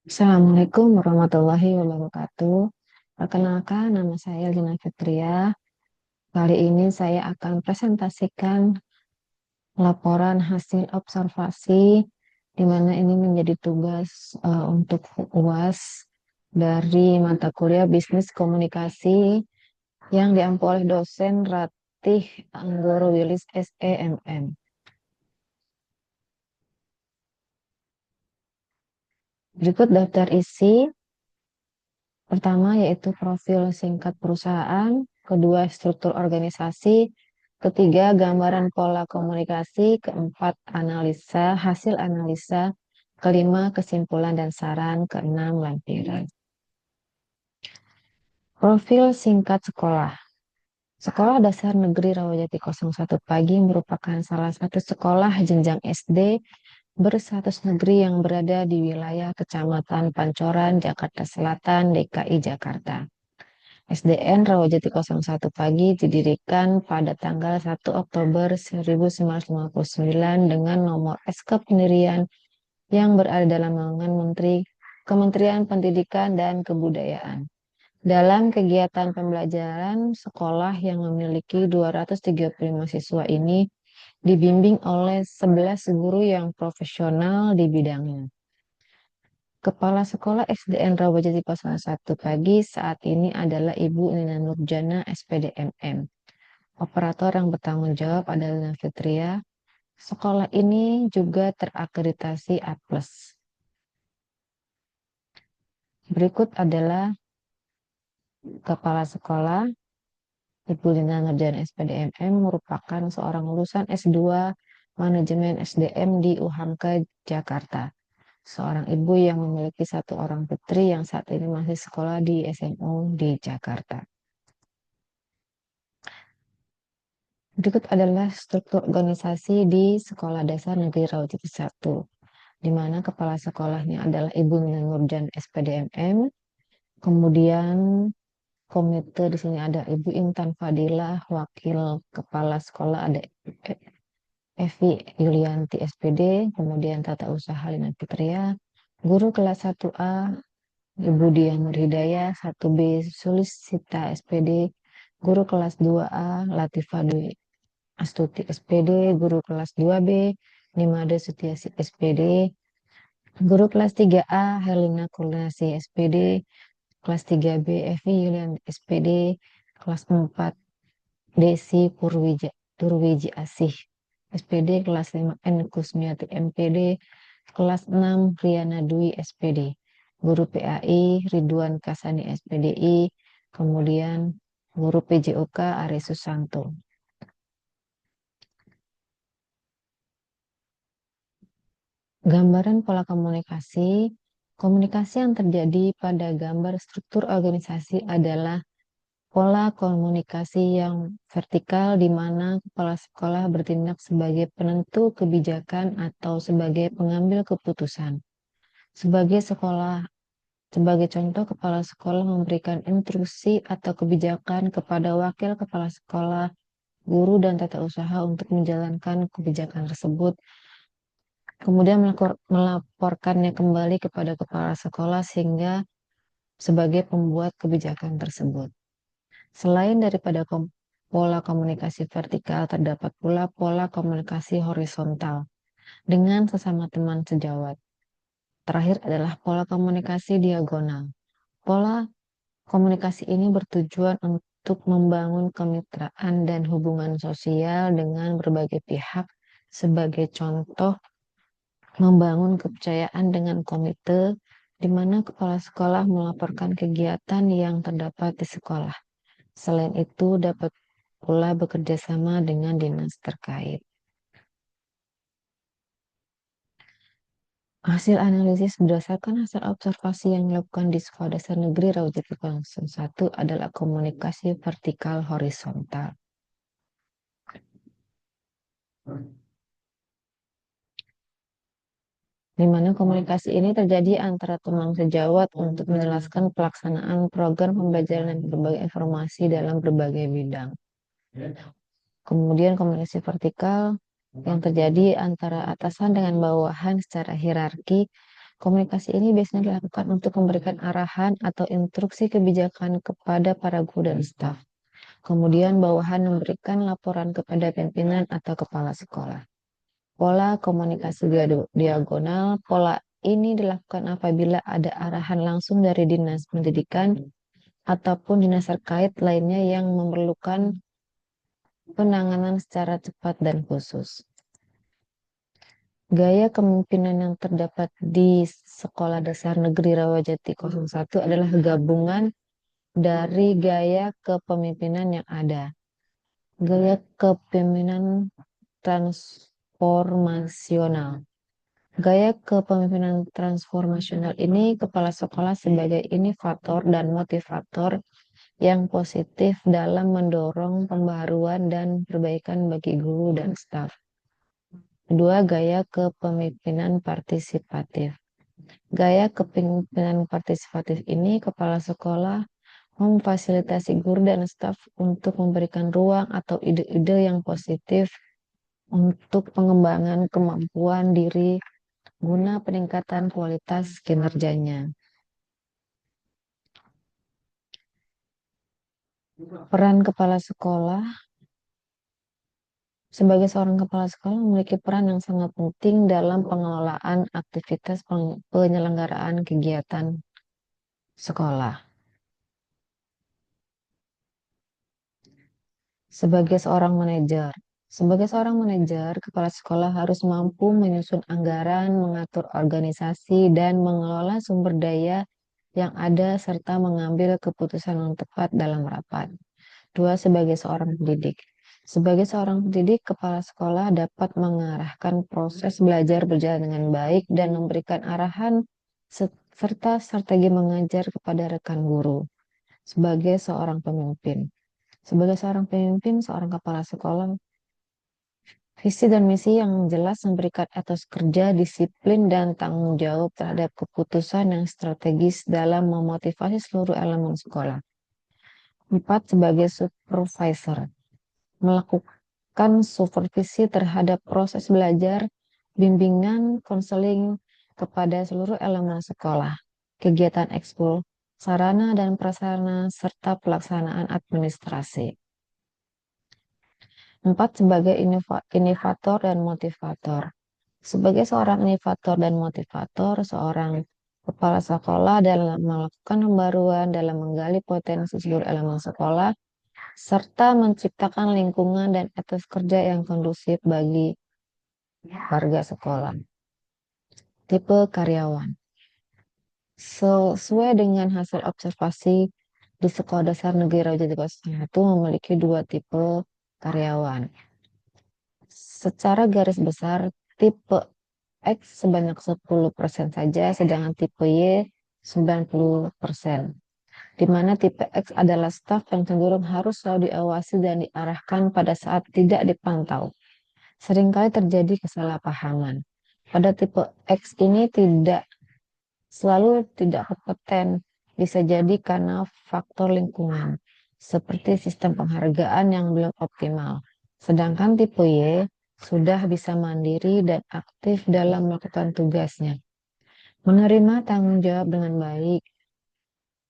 Assalamualaikum warahmatullahi wabarakatuh. Perkenalkan, nama saya Lina Fitria. Kali ini saya akan presentasikan laporan hasil observasi, di mana ini menjadi tugas untuk UAS dari mata kuliah Bisnis Komunikasi yang diampu oleh dosen Ratih Anggoro Wilis SEMM. Berikut daftar isi. Pertama yaitu profil singkat perusahaan, kedua struktur organisasi, ketiga gambaran pola komunikasi, keempat analisa, hasil analisa, kelima kesimpulan dan saran, keenam lampiran. Profil singkat sekolah. Sekolah Dasar Negeri Rawajati 01 Pagi merupakan salah satu sekolah jenjang SD berstatus negeri yang berada di wilayah Kecamatan Pancoran, Jakarta Selatan, DKI Jakarta. SDN Rawajati 01 Pagi didirikan pada tanggal 1 Oktober 1959 dengan nomor SK pendirian yang berada dalam naungan Kementerian Pendidikan dan Kebudayaan. Dalam kegiatan pembelajaran, sekolah yang memiliki 235 siswa ini dibimbing oleh 11 guru yang profesional di bidangnya. Kepala Sekolah SDN Rawajati 01 Pagi saat ini adalah Ibu Nina Nurjana SPD MM. Operator yang bertanggung jawab adalah Nina Fitria. Sekolah ini juga terakreditasi A+. Berikut adalah Kepala Sekolah Ibu Nina Nurjana SPD MM merupakan seorang lulusan S2 Manajemen SDM di UHAMKA Jakarta. Seorang ibu yang memiliki satu orang putri yang saat ini masih sekolah di SMU di Jakarta. Berikut adalah struktur organisasi di Sekolah Dasar Negeri Rawajati 1, di mana kepala sekolahnya adalah Ibu Nina Nurjan SPDMM. Kemudian komite di sini ada Ibu Intan Fadilah, wakil kepala sekolah ada Evi Yulianti SPD, kemudian tata usaha Lina Fitria, guru kelas 1A Ibu Dian Nurhidayah, 1B Sulisita SPD, guru kelas 2A Latifah Dwi Astuti SPD, guru kelas 2B Nimade Sutiasi SPD, guru kelas 3A Helena Kurniasi SPD, kelas 3B Evi Yulian SPD, kelas 4 Desi Purwiji Asih SPD, kelas 5 N Kusmiati MPD, kelas 6 Riana Dwi SPD, guru PAI Ridwan Kasani SPDI, kemudian guru PJOK Ari Susanto. Gambaran pola komunikasi. Komunikasi yang terjadi pada gambar struktur organisasi adalah pola komunikasi yang vertikal di mana kepala sekolah bertindak sebagai penentu kebijakan atau sebagai pengambil keputusan. Sebagai contoh, kepala sekolah memberikan instruksi atau kebijakan kepada wakil kepala sekolah, guru, dan tata usaha untuk menjalankan kebijakan tersebut, kemudian melaporkannya kembali kepada kepala sekolah sehingga sebagai pembuat kebijakan tersebut. Selain daripada pola komunikasi vertikal, terdapat pula pola komunikasi horizontal dengan sesama teman sejawat. Terakhir adalah pola komunikasi diagonal. Pola komunikasi ini bertujuan untuk membangun kemitraan dan hubungan sosial dengan berbagai pihak. Sebagai contoh, membangun kepercayaan dengan komite, di mana kepala sekolah melaporkan kegiatan yang terdapat di sekolah. Selain itu, dapat pula bekerja sama dengan dinas terkait. Hasil analisis berdasarkan hasil observasi yang dilakukan di Sekolah Dasar Negeri Rawajati 01 adalah komunikasi vertikal horizontal. Di mana komunikasi ini terjadi antara teman sejawat untuk menjelaskan pelaksanaan program pembelajaran dan berbagai informasi dalam berbagai bidang. Kemudian komunikasi vertikal yang terjadi antara atasan dengan bawahan secara hierarki Komunikasi ini biasanya dilakukan untuk memberikan arahan atau instruksi kebijakan kepada para guru dan staf. Kemudian bawahan memberikan laporan kepada pimpinan atau kepala sekolah. Pola komunikasi diagonal, pola ini dilakukan apabila ada arahan langsung dari dinas pendidikan ataupun dinas terkait lainnya yang memerlukan penanganan secara cepat dan khusus. Gaya kepemimpinan yang terdapat di Sekolah Dasar Negeri Rawajati 01 adalah gabungan dari gaya kepemimpinan yang ada. Gaya kepemimpinan transformasional. Gaya kepemimpinan transformasional ini kepala sekolah sebagai inisiator dan motivator yang positif dalam mendorong pembaharuan dan perbaikan bagi guru dan staf. Kedua, gaya kepemimpinan partisipatif. Gaya kepemimpinan partisipatif ini kepala sekolah memfasilitasi guru dan staf untuk memberikan ruang atau ide-ide yang positif untuk pengembangan kemampuan diri guna peningkatan kualitas kinerjanya. Peran kepala sekolah. Sebagai seorang kepala sekolah memiliki peran yang sangat penting dalam pengelolaan aktivitas penyelenggaraan kegiatan sekolah. Sebagai seorang manajer, kepala sekolah harus mampu menyusun anggaran, mengatur organisasi, dan mengelola sumber daya yang ada serta mengambil keputusan yang tepat dalam rapat. Dua, sebagai seorang pendidik. Sebagai seorang pendidik, kepala sekolah dapat mengarahkan proses belajar berjalan dengan baik dan memberikan arahan serta strategi mengajar kepada rekan guru. Sebagai seorang pemimpin. Sebagai seorang pemimpin, seorang kepala sekolah, visi dan misi yang jelas memberikan etos kerja, disiplin, dan tanggung jawab terhadap keputusan yang strategis dalam memotivasi seluruh elemen sekolah. 4, sebagai supervisor. Melakukan supervisi terhadap proses belajar, bimbingan, konseling kepada seluruh elemen sekolah, kegiatan ekskul, sarana dan prasarana, serta pelaksanaan administrasi. 4, sebagai inovator dan motivator. Sebagai seorang inovator dan motivator, seorang kepala sekolah dalam melakukan pembaruan dalam menggali potensi seluruh elemen sekolah, serta menciptakan lingkungan dan etos kerja yang kondusif bagi warga sekolah. Tipe karyawan. Sesuai dengan hasil observasi di Sekolah Dasar Negeri Rawajati 01 memiliki 2 tipe karyawan. Secara garis besar, tipe X sebanyak 10% saja, sedangkan tipe Y 90%. Di mana tipe X adalah staf yang cenderung harus selalu diawasi dan diarahkan pada saat tidak dipantau. Seringkali terjadi kesalahpahaman. Pada tipe X ini selalu tidak kompeten, bisa jadi karena faktor lingkungan, seperti sistem penghargaan yang belum optimal. Sedangkan tipe Y sudah bisa mandiri dan aktif dalam melakukan tugasnya. Menerima tanggung jawab dengan baik,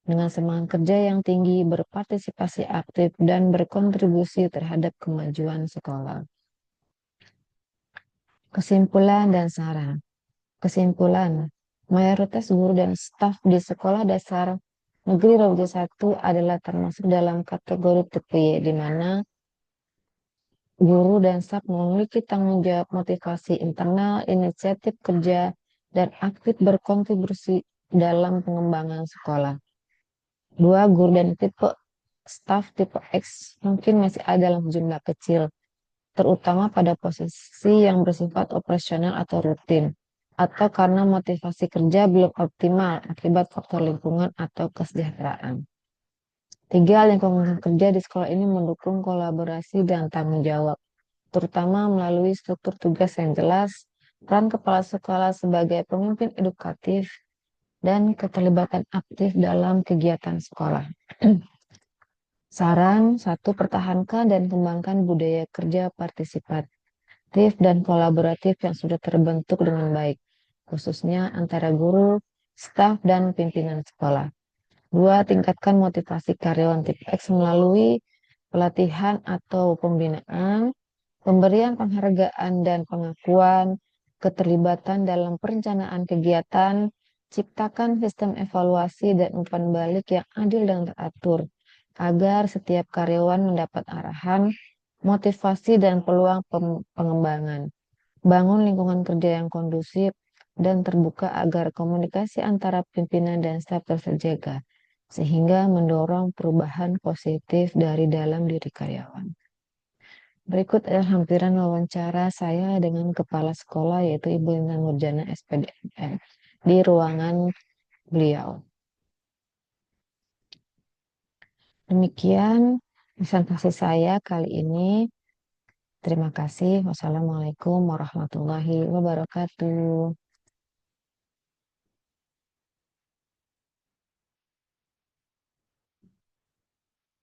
dengan semangat kerja yang tinggi, berpartisipasi aktif, dan berkontribusi terhadap kemajuan sekolah. Kesimpulan dan saran. Kesimpulan, mayoritas guru dan staf di Sekolah Dasar Negeri Rawajati 1 adalah termasuk dalam kategori tipe Y, di mana guru dan staf memiliki tanggung jawab motivasi internal, inisiatif kerja, dan aktif berkontribusi dalam pengembangan sekolah. 2, guru dan staf tipe X mungkin masih ada dalam jumlah kecil, terutama pada posisi yang bersifat operasional atau rutin, atau karena motivasi kerja belum optimal akibat faktor lingkungan atau kesejahteraan. 3, lingkungan kerja di sekolah ini mendukung kolaborasi dan tanggung jawab, terutama melalui struktur tugas yang jelas, peran kepala sekolah sebagai pemimpin edukatif, dan keterlibatan aktif dalam kegiatan sekolah. Saran 1, pertahankan dan kembangkan budaya kerja partisipatif dan kolaboratif yang sudah terbentuk dengan baik. khususnya antara guru, staf, dan pimpinan sekolah. 2. Tingkatkan motivasi karyawan tip X melalui pelatihan atau pembinaan, pemberian penghargaan dan pengakuan, keterlibatan dalam perencanaan kegiatan, ciptakan sistem evaluasi dan umpan balik yang adil dan teratur, agar setiap karyawan mendapat arahan, motivasi, dan peluang pengembangan. Bangun lingkungan kerja yang kondusif dan terbuka agar komunikasi antara pimpinan dan staf terjaga, sehingga mendorong perubahan positif dari dalam diri karyawan. Berikut adalah lampiran wawancara saya dengan kepala sekolah yaitu Ibu Lina Nurjana SPDMM di ruangan beliau. Demikian presentasi saya kali ini. Terima kasih. Wassalamualaikum warahmatullahi wabarakatuh.